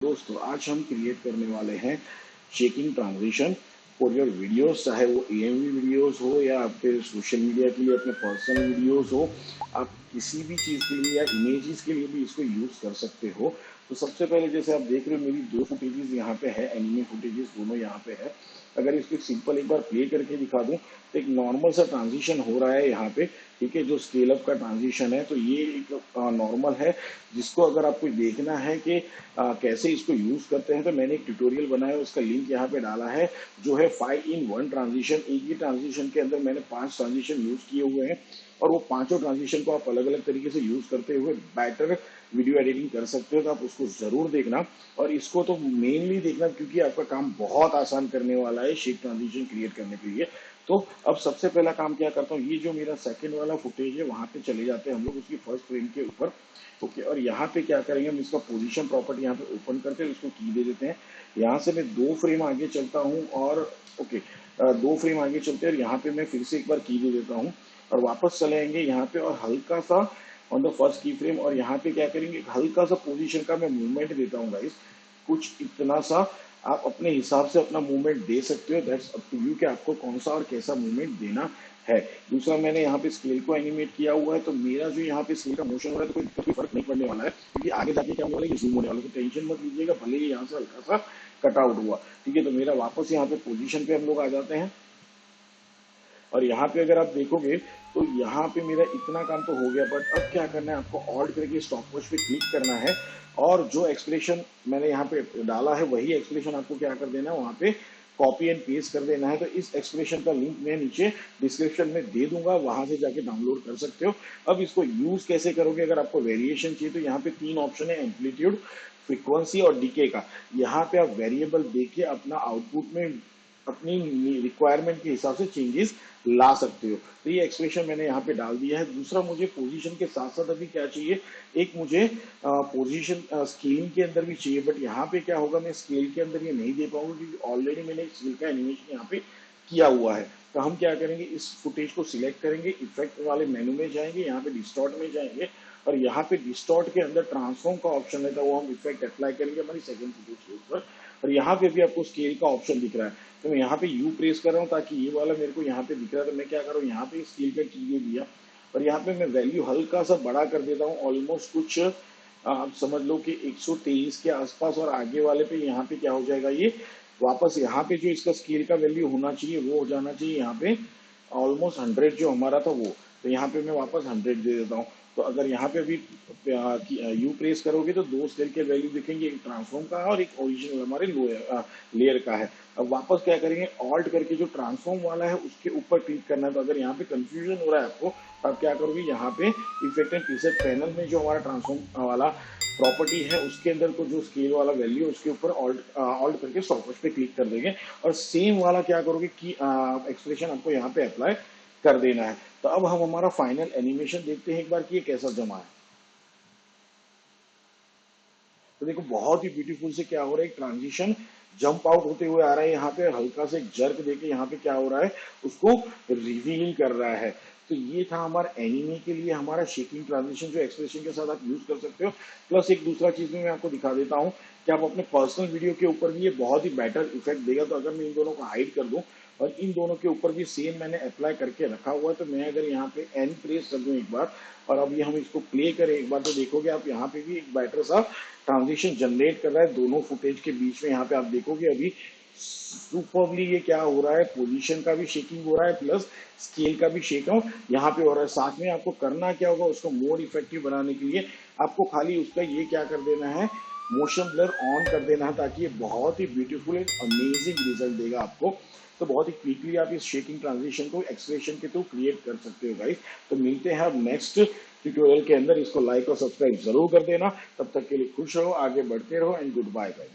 दोस्तों आज हम क्रिएट करने वाले हैं shaking transition for your videos, चाहे वो एएमवी वीडियोस हो या आपके सोशल मीडिया के लिए अपने पर्सनल वीडियोस हो। आप किसी भी चीज़ के लिए या इमेजेस के लिए भी इसको यूज़ कर सकते हो। तो सबसे पहले जैसे आप देख रहे हो मेरी दो फुटेजेस यहाँ पे है, एनिमे फुटेजेस दोनों यहाँ पे है। अगर इसको सिंपल एक बार प्ले करके दिखा दूं तो एक नॉर्मल सा ट्रांजिशन हो रहा है यहाँ पे। ठीक है, जो स्केल अप का ट्रांजिशन है तो ये एक नॉर्मल है, जिसको अगर आपको देखना है कि कैसे इसको यूज करते हैं तो मैंने एक ट्यूटोरियल बनाया, उसका लिंक यहाँ पे डाला है, जो है 5 in 1 ट्रांजिशन। एक ही ट्रांजिशन के अंदर मैंने 5 ट्रांजिशन यूज किए हुए हैं और वो पांचों ट्रांजिशन को आप अलग अलग तरीके से यूज करते हुए बेटर वीडियो एडिटिंग कर सकते हो। तो आप उसको जरूर देखना और इसको तो मेनली देखना क्योंकि आपका काम बहुत आसान करने वाला है शेक ट्रांजिशन क्रिएट करने के लिए। तो अब सबसे पहला काम क्या करता हूँ, ये जो मेरा सेकंड वाला फुटेज है वहां पे चले जाते हैं हम लोग उसकी फर्स्ट फ्रेम के ऊपर। ओके, और यहाँ पे क्या करेंगे, हम इसका पोजीशन प्रॉपर्टी यहाँ पे ओपन करते हैं, उसको की दे देते हैं। यहाँ से मैं 2 फ्रेम आगे चलता हूँ और ओके, 2 फ्रेम आगे चलते हैं और यहाँ पे मैं फिर से एक बार की दे देता हूँ और वापस चले आएंगे यहाँ पे और हल्का सा ऑन द फर्स्ट की फ्रेम और यहाँ पे क्या करेंगे, हल्का सा पोजीशन का मैं मूवमेंट देता हूँ गाइस, कुछ इतना सा। आप अपने हिसाब से अपना मूवमेंट दे सकते हो, दैट्स अप टू यू कि आपको कौन सा और कैसा मूवमेंट देना है। दूसरा, मैंने यहाँ पे स्केल को एनिमेट किया हुआ है तो मेरा जो यहाँ पे स्केल का मोशन हो रहा है तो कोई फर्क नहीं पड़ने वाला है क्योंकि आगे जाके क्या होने वाला है, ये जूम होने वाला है। तो टेंशन मत लीजिएगा, भले ही यहाँ से हल्का सा कट आउट हुआ। ठीक है, तो मेरा वापस यहाँ पे पोजीशन पे हम लोग आ जाते हैं और यहाँ पे अगर आप देखोगे तो यहाँ पे मेरा इतना काम तो हो गया, बट अब क्या करना है, आपको ऑल्ट करके स्टॉप वॉच पे क्लिक करना है और जो एक्सप्रेशन मैंने यहाँ पे डाला है वही एक्सप्रेशन आपको क्या कर देना है, वहां पे कॉपी एंड पेस्ट कर देना है। तो इस एक्सप्रेशन का लिंक मैं नीचे डिस्क्रिप्शन में दे दूंगा, वहां से जाके डाउनलोड कर सकते हो। अब इसको यूज कैसे करोगे, अगर आपको वेरिएशन चाहिए तो यहाँ पे 3 ऑप्शन है, एम्पलीट्यूड, फ्रीक्वेंसी और डीके का। यहाँ पे आप वेरिएबल देके अपना आउटपुट में अपनी रिक्वायरमेंट के हिसाब से चेंजेस ला सकते हो। तो ये एक्सप्रेशन मैंने यहाँ पे डाल दिया है। दूसरा, मुझे पोजीशन के साथ साथ अभी क्या चाहिए, एक मुझे पोजीशन स्केलिंग के अंदर भी चाहिए, बट यहाँ पे क्या होगा, मैं स्केल के अंदर ये नहीं दे पाऊंगा क्योंकि ऑलरेडी मैंने स्केल का एनिमेशन यहाँ पे किया हुआ है। तो हम क्या करेंगे, इस फुटेज को सिलेक्ट करेंगे, इफेक्ट वाले मेनू में जाएंगे, यहाँ पे डिस्टॉर्ट में जाएंगे और यहाँ पे डिस्टॉर्ट के अंदर ट्रांसफॉर्म का ऑप्शन रहता है, वो हम इफेक्ट अप्लाई करेंगे हमारी सेकंड फुटेज के ऊपर। और यहाँ पे भी आपको स्केल का ऑप्शन दिख रहा है तो मैं यहाँ पे यू प्रेस कर रहा हूँ ताकि ये वाला मेरे को यहाँ पे दिख रहा है। तो मैं क्या कर रहा हूँ, यहाँ पे स्केल का की दे दिया और यहाँ पे मैं वैल्यू हल्का सा बड़ा कर देता हूँ, ऑलमोस्ट कुछ आप समझ लो कि 123 के आसपास। और आगे वाले पे यहाँ पे क्या हो जाएगा, ये वापस यहाँ पे जो इसका स्केल का वैल्यू होना चाहिए वो हो जाना चाहिए यहाँ पे ऑलमोस्ट 100 जो हमारा था वो। तो यहाँ पे मैं वापस 100 दे देता हूँ। तो अगर यहाँ पे अभी यू प्रेस करोगे तो 2 स्केल के वैल्यू दिखेंगे, एक ट्रांसफॉर्म का है और एक ओरिजिनल हमारे लेयर का है। अब वापस क्या करेंगे, ऑल्ट करके जो ट्रांसफॉर्म वाला है उसके ऊपर क्लिक करना है। तो अगर यहाँ पे कंफ्यूजन हो रहा है आपको तो आप क्या करोगे, यहाँ पे इफेक्ट एंड प्रीसेट पैनल में जो हमारा ट्रांसफॉर्म वाला प्रॉपर्टी है उसके अंदर को जो स्केल वाला वैल्यू है उसके ऊपर ऑल्ट करके स्टॉपवॉच पे क्लिक कर देंगे और सेम वाला क्या करोगे कि एक्सप्रेशन आपको यहाँ पे अप्लाई कर देना है। तो अब हम हमारा फाइनल एनिमेशन देखते हैं एक बार कि ये कैसा जमा है। तो देखो बहुत ही ब्यूटीफुल से क्या हो रहा है, एक ट्रांजिशन जंप आउट होते हुए आ रहा है, यहाँ पे हल्का से एक जर्क देके यहाँ पे क्या हो रहा है, उसको रिवील कर रहा है। तो ये था हमारा एनिमे के लिए हमारा शेकिंग ट्रांजिशन, जो एक्सप्रेशन के साथ आप यूज कर सकते हो। प्लस एक दूसरा चीज भी मैं आपको दिखा देता हूँ कि आप अपने पर्सनल वीडियो के ऊपर भी ये बहुत ही बेटर इफेक्ट देगा। तो अगर मैं इन दोनों को हाइड कर दूं और इन दोनों के ऊपर भी सेम मैंने अप्लाई करके रखा हुआ है, तो मैं अगर यहाँ पे एन प्रेस कर दूं एक बार और अभी हम इसको प्ले करें एक बार तो देखोगे आप यहाँ पे भी एक बेटर सा ट्रांजिशन जनरेट कर रहा है दोनों फुटेज के बीच में। यहाँ पे आप देखोगे अभी सुपरली ये क्या हो रहा है, पोजीशन का भी शेकिंग हो रहा है प्लस स्केल का भी शेक यहाँ पे हो रहा है। साथ में आपको करना क्या होगा, उसको मोर इफेक्टिव बनाने के लिए आपको खाली उसका ये क्या कर देना है, मोशन ब्लर ऑन कर देना है ताकि ये बहुत ही ब्यूटीफुल एंड अमेजिंग रिजल्ट देगा आपको। तो बहुत ही क्विकली आप इस शेकिंग ट्रांजिशन को एक्सप्रेशन के थ्रू क्रिएट कर सकते हो गाइस। तो मिलते हैं अब नेक्स्ट ट्यूटोरियल के अंदर, इसको लाइक और सब्सक्राइब जरूर कर देना। तब तक के लिए खुश रहो, आगे बढ़ते रहो एंड गुड बाय गाइस।